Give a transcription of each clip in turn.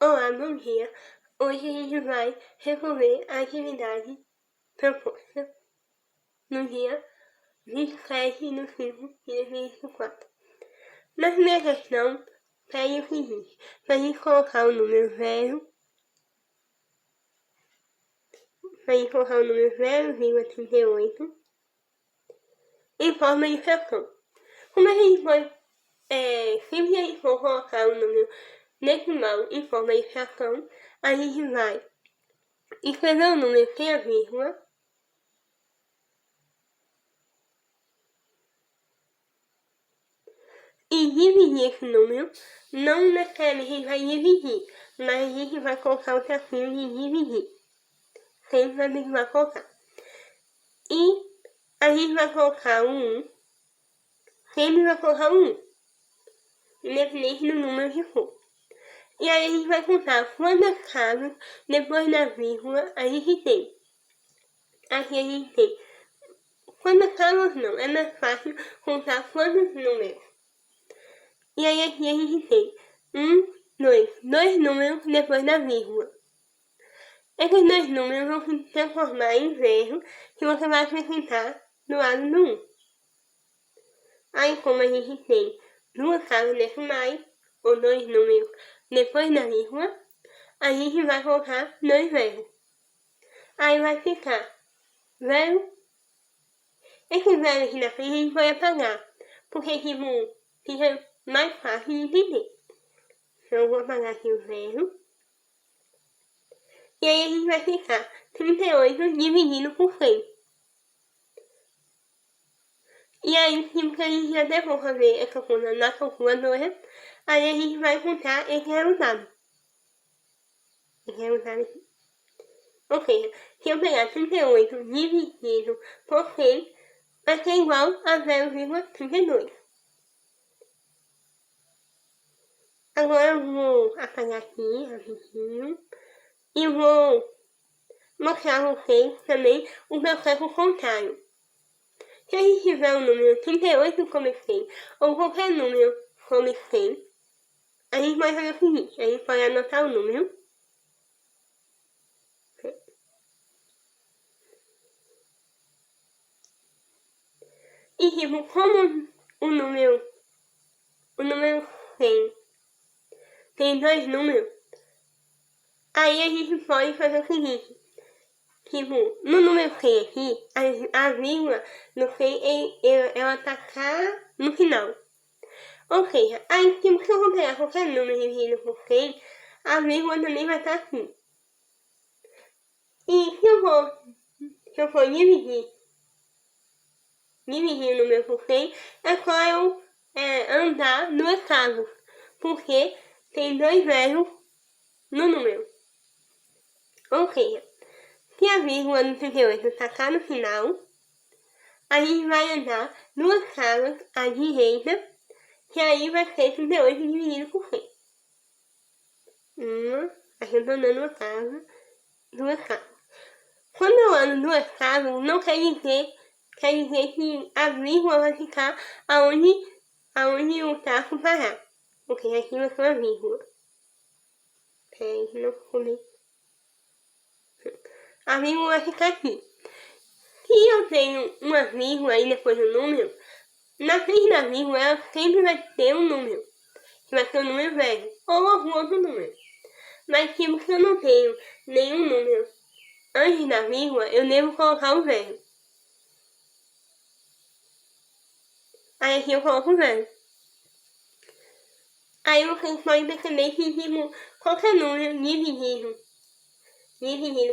Olá, bom dia! Hoje a gente vai resolver a atividade proposta no dia 27 de 5 de 2024. Na primeira questão, pede o seguinte: para a gente colocar o número 0,38 em forma de fração. Como a gente pode, sempre a gente for colocar o número decimal em forma de fração, a gente vai escrever o número sem a vírgula e dividir esse número. Não necessariamente a gente vai dividir, mas a gente vai colocar o tracinho de dividir. Sempre a gente vai colocar. E a gente vai colocar o 1, sempre vai colocar o 1, independente do número que for. E aí a gente vai contar quantas casas depois da vírgula a gente tem. Aqui a gente tem quantas casas não, é mais fácil contar quantos números. E aí aqui a gente tem dois números depois da vírgula. Esses dois números vão se transformar em zero que você vai acrescentar do lado do 1. Aí como a gente tem duas casas decimais, ou dois números depois da vírgula, a gente vai colocar dois zeros. Aí vai ficar zero. Esse zero aqui na frente a gente vai apagar, porque tipo fica mais fácil de entender. Então eu vou apagar aqui o zero. E aí a gente vai ficar 38 dividido por 100. E aí, se a gente até for fazer essa conta na calculadora, aí a gente vai contar esse resultado. Aqui. Ou seja, se eu pegar 38 dividido por 100, vai ser igual a 0,32. Agora eu vou apagar aqui rapidinho e vou mostrar a vocês também o processo contrário. Se a gente tiver o número 38 sobre 100 ou qualquer número sobre 100, a gente vai fazer o seguinte: a gente pode anotar o número. E tipo, como o número 100 tem dois números, aí a gente pode fazer o seguinte: tipo, no número 100 aqui, a vírgula do 100 ela tá cá no final. Ou seja, aí tipo, se eu vou pegar qualquer número dividido por 100, a vírgula também vai estar assim. E se eu for dividir o número por 100, é só eu andar duas casas, porque tem dois zeros no número. Ou seja, se a vírgula do 38 está cá no final, a gente vai andar duas casas à direita, que aí vai ser 38 dividido por 100. Aqui eu tô andando uma casa, duas casas. Quando eu ando duas casas, não quer dizer que a vírgula vai ficar aonde o traço parar. Porque aqui vai ser uma vírgula. Peraí, que não ficou bem. A vírgula vai ficar aqui. Se eu tenho uma vírgula aí depois do número, na frente da vírgula ela sempre vai ter um número. Que vai ser o número velho, ou algum outro número. Mas tipo, se eu não tenho nenhum número antes da vírgula, eu devo colocar o zero. Aí aqui eu coloco o zero. Aí vocês podem perceber que tipo, qualquer número dividido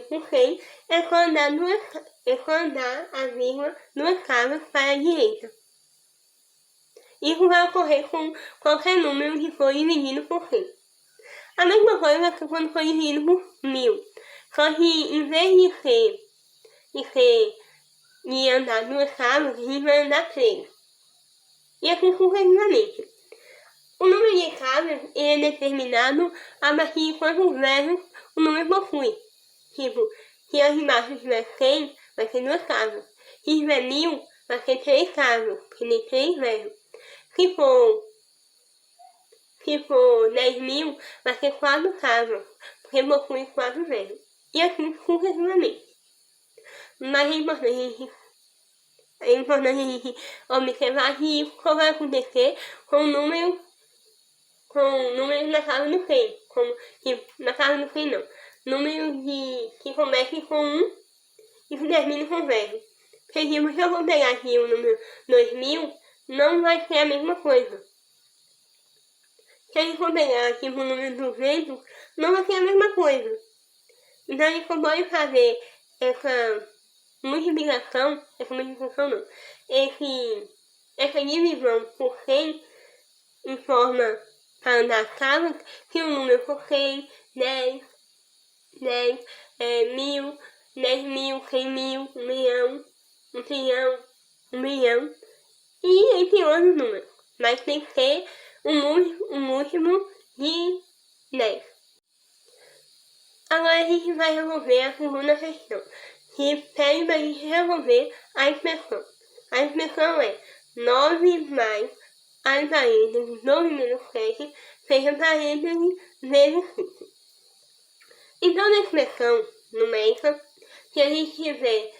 por 100 é só andar a vírgula duas casas para a direita. Isso vai ocorrer com qualquer número que for dividido por 100. A mesma coisa que quando for dividido por 1000. Só que em vez de andar duas casas, a gente vai andar 3. E assim sucessivamente. O número de casas é determinado a partir de quantos zeros o número possui. Tipo, se as embaixo tiver 100, vai ser duas casas. Se tiver 1000, vai ser 3 casas, porque tem 3 zeros. Se se for 10.000, vai ser 4 casas, porque possui 4 vezes. E assim sucessivamente. Mas é importante a gente observar que isso só vai acontecer com números na casa do 100, como que na casa do 100 não. Números que comecem com 1 e que terminem com 0. Porque se eu vou pegar aqui o número 2000, não vai ser a mesma coisa. Se a gente for pegar aqui o número 200, não vai ser a mesma coisa. Então a gente só pode fazer essa multiplicação não, essa divisão por 100 em forma para dar casas, se o número for 100, 10, 10.000, 10.000, 100.000, 1.000.000, 1.000.000, 1.000.000 e entre outros números. Mas tem que ser um múltiplo de 10. Agora a gente vai resolver a segunda questão, que pede para a gente resolver a expressão. A expressão é 9 mais as parênteses 12 menos 7, fecha parênteses vezes 5. Então, na expressão numérica, se a gente tiver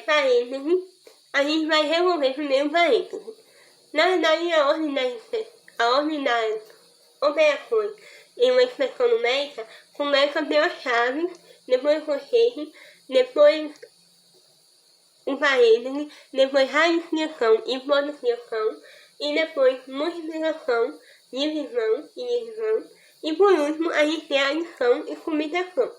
parênteses, a gente vai resolver primeiro parênteses. Na verdade, a ordem das operações em uma expressão numérica começa pelas chaves, depois o colchete, depois o parêntese, depois radicação e potenciação, e depois multiplicação, divisão, e por último a gente tem a adição e subtração.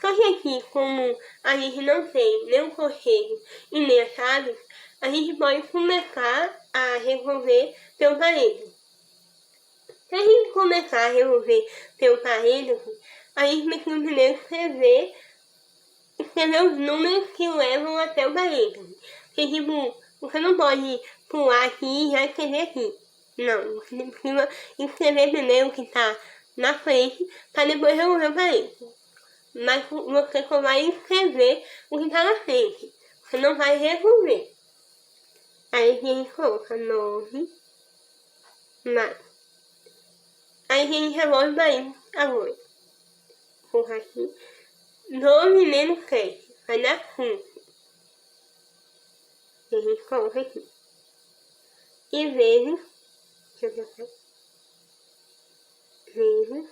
Só que aqui, como a gente não tem nem o colchete e nem as chaves, a gente pode começar a resolver pelo parêntese. Se a gente começar a resolver pelo parêntese, a gente precisa primeiro escrever os números que levam até o parêntese. Porque, tipo, você não pode pular aqui e já escrever aqui. Não, você precisa escrever primeiro o que está na frente, para depois resolver o parêntese. Mas você só vai escrever o que está na frente. Você não vai resolver. Aí a gente coloca 9 mais. Aí a gente resolve o parêntese agora. Vou colocar aqui. 12 menos 7 vai dar 5. E a gente coloca aqui. E vezes, deixa eu ver aqui, vezes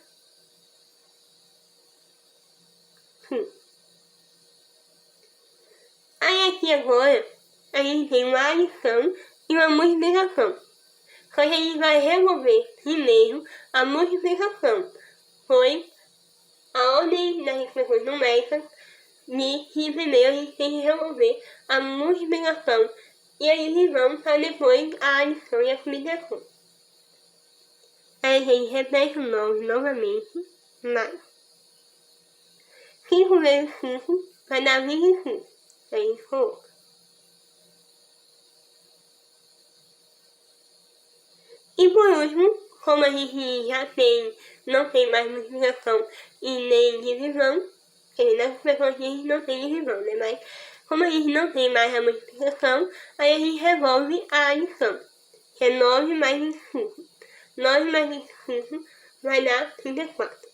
5. Aí aqui agora, a gente tem uma adição e uma multiplicação. Só que a gente vai resolver primeiro a multiplicação, pois a ordem das expressões numéricas diz que primeiro a gente tem que resolver a multiplicação e a divisão para depois a adição e a subtração. Aí a gente repete o 9 novamente, mais 5 vezes 5 vai dar 25. Aí a gente coloca. E por último, como a gente já não tem mais multiplicação e nem divisão, porque nas expressões a gente não tem divisão, né? Mas como a gente não tem mais a multiplicação, aí a gente resolve a adição, que é 9 mais 25. 9 mais 25 vai dar 34.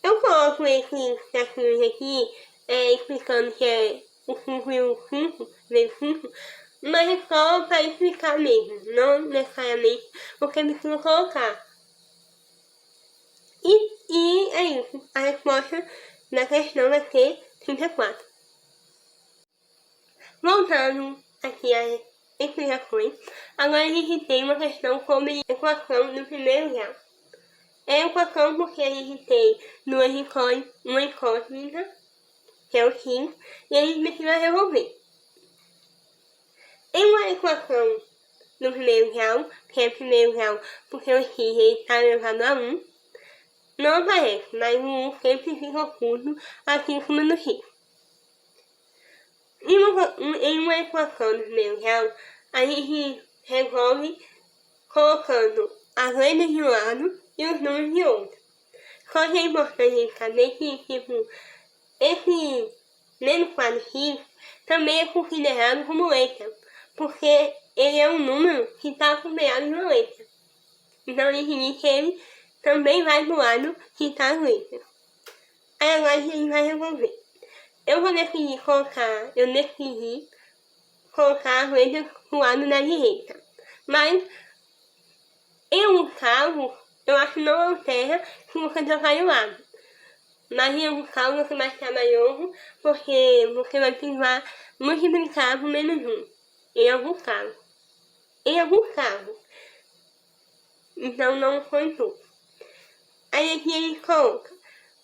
Eu coloco esses tracinhos aqui, explicando que é o 5 e o 5, vezes 5, mas é só para explicar mesmo, não necessariamente porque precisa colocar. E é isso, a resposta da questão vai ser 34. Voltando aqui às explicações, agora a gente tem uma questão sobre equação do primeiro grau. É equação porque a gente tem duas incógnitas, uma incógnita, que é o x, e a gente precisa resolver. Em uma equação do primeiro grau, que é primeiro grau porque o x está elevado a 1, não aparece, mas o 1 sempre fica oculto aqui em cima do x. Em uma equação do primeiro grau, a gente resolve colocando as letras de um lado e os números de outro. Só que é importante a gente saber que, tipo, esse menos 4 rios, também é considerado como letra, porque ele é um número que está acompanhado de uma letra. Então, a gente ele também vai do lado que está a letra. Aí agora a gente vai resolver. Eu decidi colocar as letras do lado da direita. Mas, em um caso, eu acho que não altera se você trocar de lado. Mas em algum caso você vai trabalhoso porque você vai precisar multiplicar por menos 1. Em algum caso. Então não foi tudo. Aí aqui ele coloca.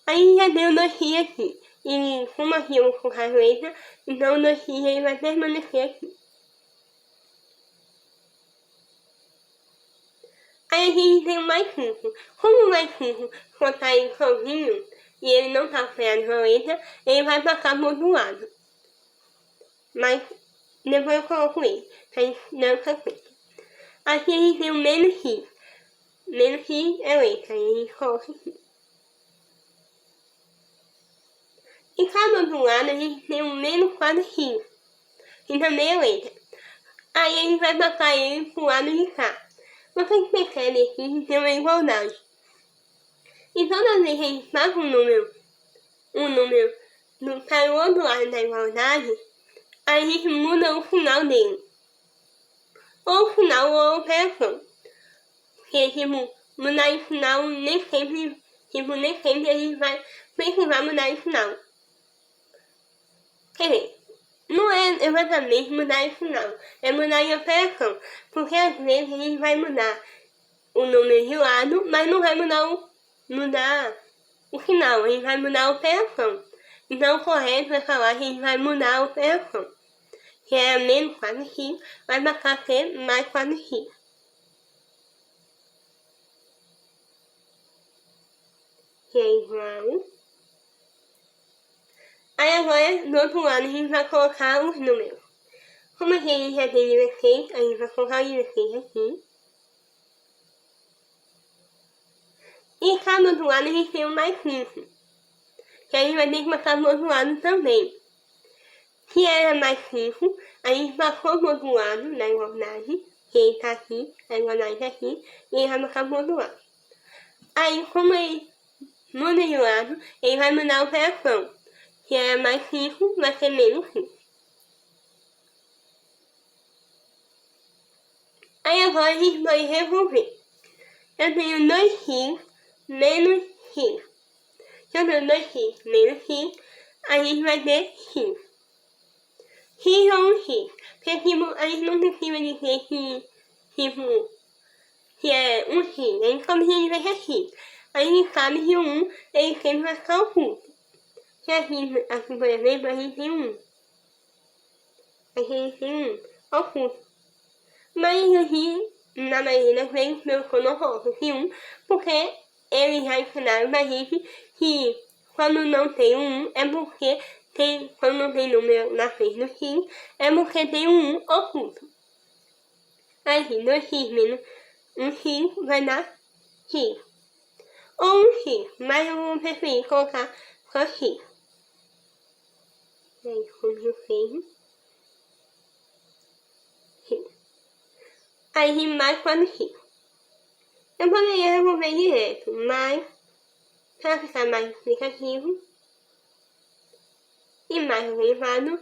Aí já deu 2x aqui. E como aqui eu vou colocar a letra, então o 2x ele vai permanecer aqui. Aí a gente tem o mais 5. Como o mais 5 só tá aí sozinho e ele não tá acompanhado com a letra, ele vai passar pro outro lado. Mas depois eu coloco ele, pra gente dar sequência. Aqui a gente tem o menos x. Menos x é letra, aí a gente coloca aqui. E cada outro lado a gente tem o menos 4x, que também é letra. Aí a gente vai passar ele pro lado de cá. Vocês percebem aqui que tem uma igualdade. E toda vez que a gente passa um número para o outro lado da igualdade, a gente muda o final dele. Ou o final ou a operação. Porque, mudar o final nem sempre a gente vai precisar mudar o final. Quer dizer, não é exatamente mudar o final, é mudar a operação. Porque às vezes a gente vai mudar o número de lado, mas não vai mudar o final, a gente vai mudar a operação. Então o correto é falar que a gente vai mudar a operação. Que é menos 4x, vai passar a ser mais 4x. Que é igual. Aí agora, do outro lado, a gente vai colocar os números. Como aqui a gente já tem 16, a gente vai colocar o 16 aqui. E cada outro lado a gente tem o mais 5. Que a gente vai ter que passar do outro lado também. Se era mais 5, a gente passou do outro lado da igualdade. Que ele tá aqui, a igualdade tá aqui. E ele vai passar do outro lado. Aí, como ele muda de lado, ele vai mudar a operação. Se era mais 5, vai ser menos 5. Aí agora a gente vai resolver. Eu tenho 2x menos x. Se eu tenho 2x menos x, a gente vai ter x. X ou um x. Porque a gente não precisa dizer que é um x. A gente só precisa dizer que é x. A gente sabe que o 1 ele sempre vai ficar oculto. Que aqui, por exemplo, a gente tem 1. Aqui a gente tem 1 oculto. Mas aqui, na maioria das vezes, eu não coloco esse 1, porque eles já ensinaram pra gente que quando não tem um 1 é porque quando não tem número na frente do x, é porque tem um 1 oculto. Aqui, 2x menos 1x vai dar x. Ou um x, mas eu vou preferir colocar só x. Aí, como eu fiz, x. Aí, mais 4x. Eu poderia remover direto, mas para ficar mais explicativo e mais organizado,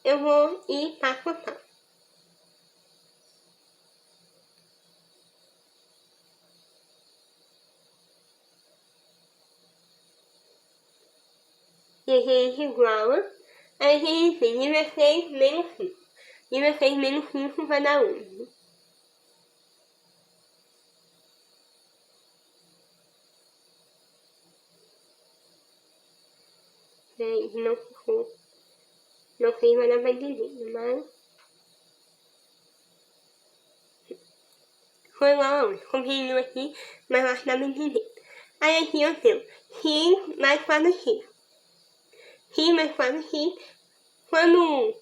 eu vou ir passo a passo. E a gente iguala, aí a gente tem 16 menos 5. 16 menos 5 vai dar 1. Não ficou. Não sei, vai dar pra entender, mas foi igual a hoje. Continua aqui, mas eu acho que dá pra entender. Aí aqui eu tenho x mais 4x. X mais 4x, quando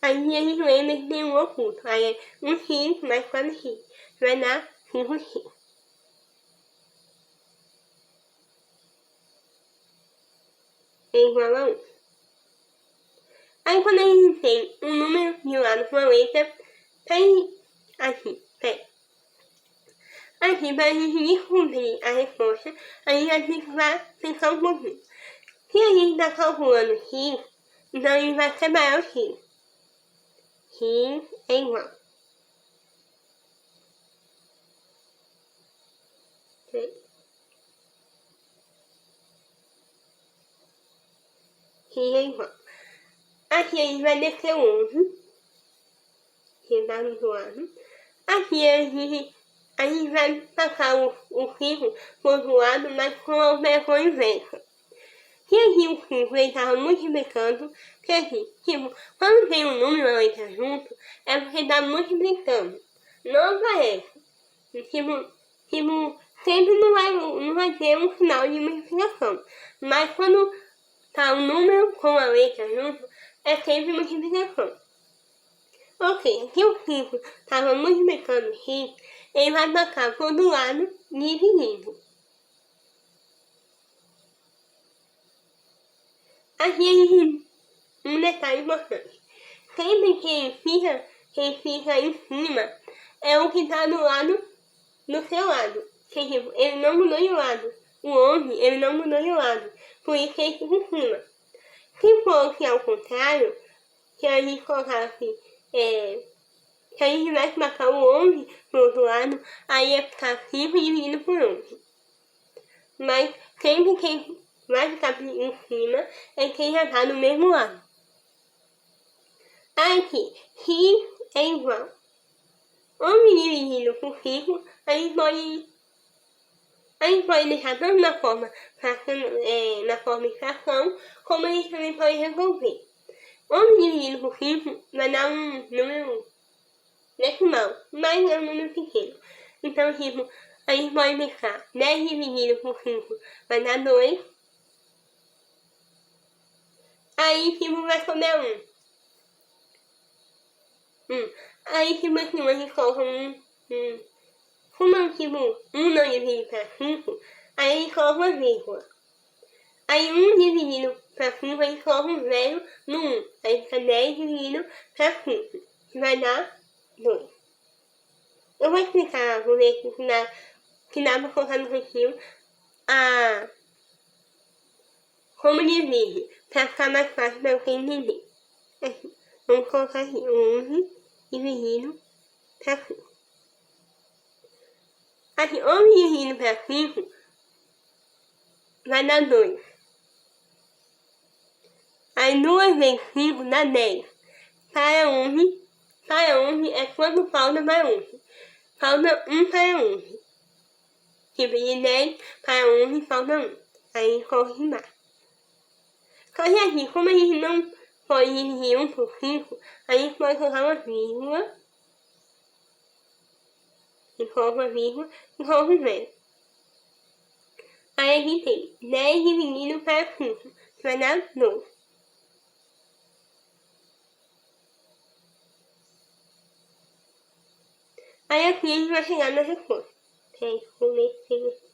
a gente lembra que tem um oculto. Aí é 1x mais 4x. Vai dar 5x. É igual a 1. Aí quando a gente tem um número de lado com a letra, aqui, aqui para a gente descobrir a resposta, a gente vai precisar pensar um pouquinho. Se a gente está calculando x, então a gente vai separar o x. X é igual. X é igual. Aqui a gente vai descer o 11, que está do lado. Aqui a gente vai passar o ciclo pro outro lado, mas com a operação inversa. Se aqui o ciclo estava multiplicando, que aqui, tipo, quando tem um número e uma letra junto, é porque está multiplicando. Não aparece. Sempre não vai ter um sinal de multiplicação. Mas quando tá um número com a letra junto, é sempre multiplicação. Ok, aqui o 5 estava multiplicando x, ele vai passar por do lado dividindo. Aqui um detalhe importante. Sempre que ele fica em cima, é o que está do lado do seu lado. Que, tipo, ele não mudou de lado. O 11, ele não mudou de lado. Por isso que ele fica em cima. Se fosse ao contrário, que a gente colocasse, se a gente tivesse marcar o 11 pro outro lado, aí ia ficar 5 dividido por 11. Mas sempre quem vai ficar em cima é quem já tá do mesmo lado. Aqui, x é igual 11 dividido por 5, a gente pode deixar tanto na forma de fração, como a gente também pode resolver. 11 dividido por 5 vai dar um número decimal, mas é um número pequeno. Então, tipo, a gente pode deixar 10 dividido por 5 vai dar 2. Aí, tipo, vai sobrar 1. Aí, tipo assim, a gente coloca como tipo, 1 não divide para 5, aí a gente coloca uma vírgula. Aí 1 dividido para 5, a gente coloca um 0 no 1. Aí fica 10 dividido para 5, que vai dar 2. Eu vou explicar, vou ver que dá para colocar no cantinho como divide, para ficar mais fácil para você entender. Aqui, vamos colocar aqui, 11 dividido para 5. Aqui, 11 dividido para 5 vai dar 2. Aí 2 vezes 5 dá 10. Para 11 é quanto falta para 11. Falta 1 para 11. Tipo, de 10 para 11 falta 1. Aí coloca embaixo. Só que aqui, como a gente não pode dividir 1 por 5, a gente pode colocar uma vírgula. E coloca uma vírgula e coloca um 0. Aí aqui tem 10 dividido para 5, que vai dar 2. Aí aqui a gente vai chegar na resposta. Peraí, vou ver se...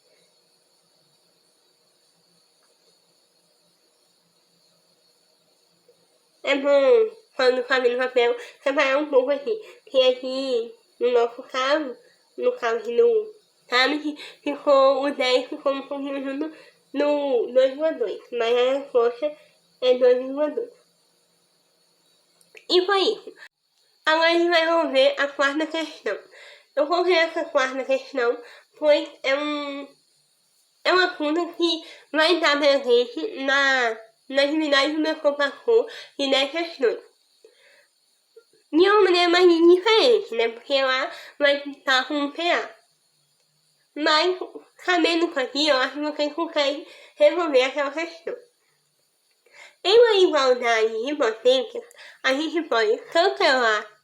É bom, quando fazendo papel, separar um pouco aqui. Porque aqui, no nosso caso, no caso do tablet, ficou o 10 ficou um pouquinho junto no 2,2. Mas a resposta é 2,2. E foi isso. Agora a gente vai resolver a quarta questão. Eu coloquei essa quarta questão, pois é uma conta que vai estar presente na atividade do meu compacor e 10 questões. De uma maneira mais diferente, né? Porque lá vai estar com um PA. Mas, sabendo isso aqui, eu acho que vocês conseguem resolver aquela questão. Em uma igualdade hipotética, a gente pode cancelar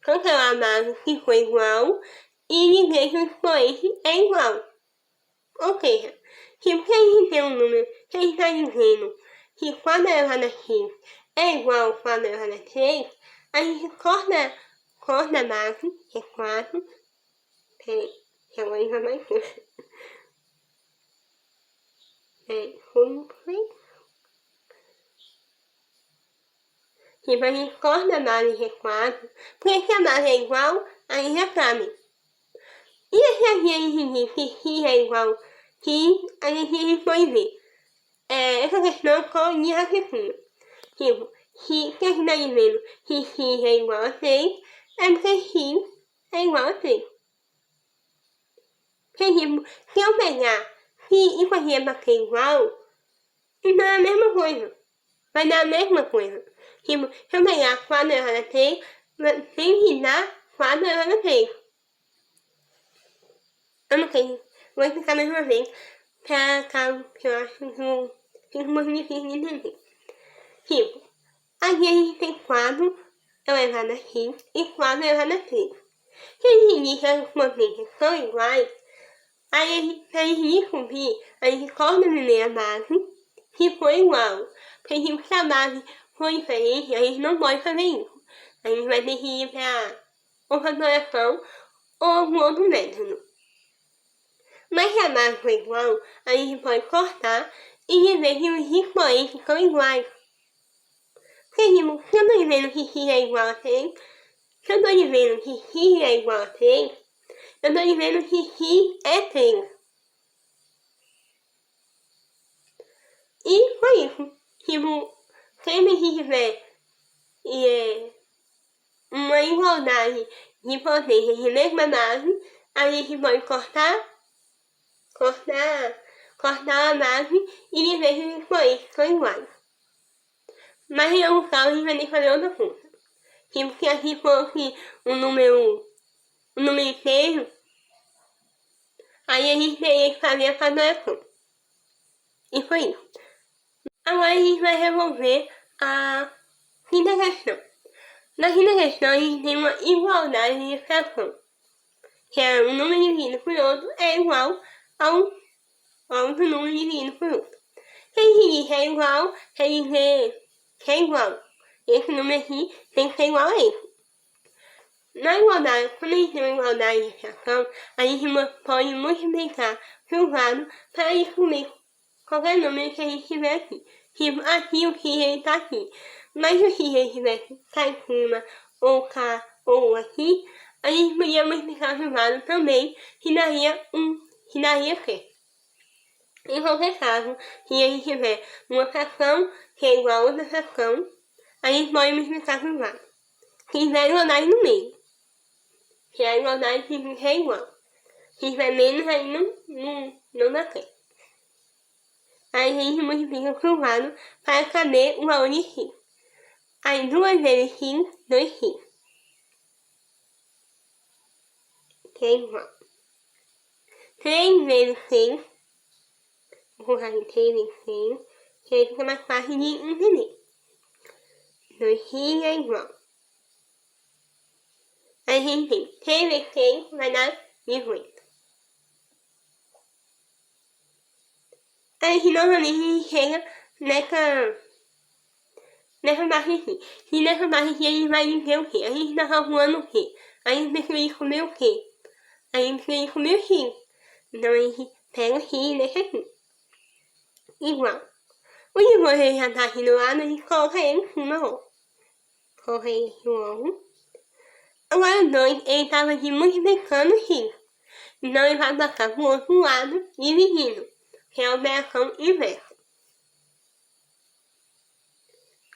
a base que for igual e dizer que o expoente é igual. Ou seja, se a gente tem um número que a gente está dizendo que 4 elevado a x é igual a 4 elevado a 3, a gente corta a base, que é 4. Peraí, que agora a gente vai mais força. Peraí, como foi? Tipo, a gente corta a base G4, porque se a base é igual, aí já sabe. E se a gente diz que x é igual x, a gente pode ver essa questão com de raciocínio. Tipo, se a gente está dizendo que x é igual a 6, é porque x é igual a 3. Porque, tipo, se eu pegar se isso aqui é para ser igual, então é a mesma coisa. Vai dar a mesma coisa. Tipo, se eu pegar 4 elevado a 3, tem que dar 4 elevado a 3. Eu não sei, vou explicar mais uma vez, pra caso que eu acho que fica muito difícil de entender. Tipo, aqui a gente tem 4 elevado a x e 4 elevado a 3. Se a gente diz que as potências são iguais, aí pra gente descobrir, a gente corta a primeira base, se for igual. Porque tipo, se a base for diferente, a gente não pode fazer isso. A gente vai ter que ir pra ou fatoração ou algum outro método. Mas se a base for igual, a gente pode cortar e dizer que os expoentes são iguais. Porque tipo, se eu tô dizendo que x é igual a 3, se eu tô dizendo que x é igual a 3, eu tô dizendo que x é 3. E foi isso. Tipo, sempre que tiver uma igualdade de potências de mesma base, a gente pode cortar a base e dizer que os expoentes são iguais. Mas em alguns casos a gente vai ter que fazer outra coisa. Tipo, se aqui fosse um número inteiro, aí a gente teria que fazer a fatoração. E foi isso. Agora a gente vai resolver a quinta questão. Na quinta questão a gente tem uma igualdade de fração, que é um número dividido por outro é igual ao outro número dividido por outro. Se a gente diz que é igual, quer dizer que é igual. Esse número aqui tem que ser igual a esse. Na igualdade, quando a gente tem uma igualdade de fração, a gente pode multiplicar por lado para descobrir qualquer número que a gente tiver aqui. Tipo, aqui o x ele tá aqui. Mas se o x ele tivesse cá em cima, ou cá, ou aqui, a gente podia multiplicar por lado também, que daria certo. Em qualquer caso, se a gente tiver uma fração que é igual a outra fração, a gente pode multiplicar por lado. Se tiver igualdade no meio. Se a igualdade significa é igual. Se tiver menos, aí não dá certo. Aí a gente multiplica por lado para saber o valor de x. Aí 2 vezes x, 2x. Que é igual. 3 vezes 6. Vou colocar aqui 3 vezes 6. Que aí fica mais fácil de entender. 2x é igual. Aí a gente tem 3 vezes 6 vai dar 18. Aí novamente chega nessa parte aqui. E nessa parte aqui a gente vai dizer o quê? A gente tá calculando o quê? A gente precisa descobrir o quê? A gente precisa descobrir o x. Então a gente pega o x e deixa aqui. Igual. O de você já tá aqui do lado, a gente coloca ele em cima logo. Coloca ele aqui logo. Agora o 2, ele tava aqui multiplicando o x. Então ele vai passar pro outro lado, dividindo. Que é a operação inversa.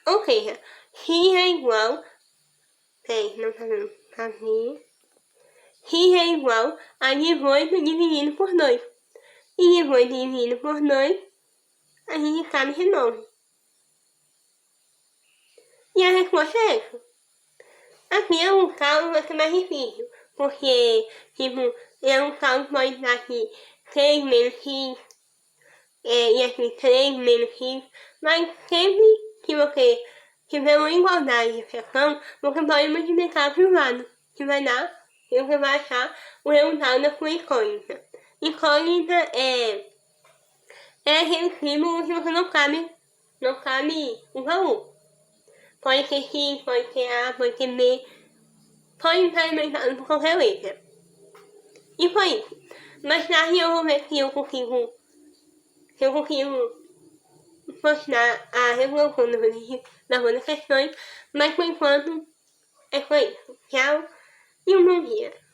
Ou seja, x é igual... Peraí, não tá vendo. Tá aqui. X é igual a 18 dividido por 2. E 18 dividido por 2, a gente sabe que é 9. E a resposta é essa. Aqui é um cálculo vai ser mais difícil. Porque, tipo, é um cálculo que pode estar aqui 6 menos x. E aqui 3 menos x. Mas sempre que você tiver uma igualdade de fração, você pode multiplicar por lado. Que vai dar, e você vai achar o resultado da sua incógnita. Incógnita é aquele símbolo que você não sabe o valor. Pode ser X, pode ser A, pode ser B, pode estar inventado por qualquer letra. E foi isso. Mais tarde eu vou ver se eu consigo postar a resolução das outras questões, mas por enquanto é só isso. Tchau e um bom dia.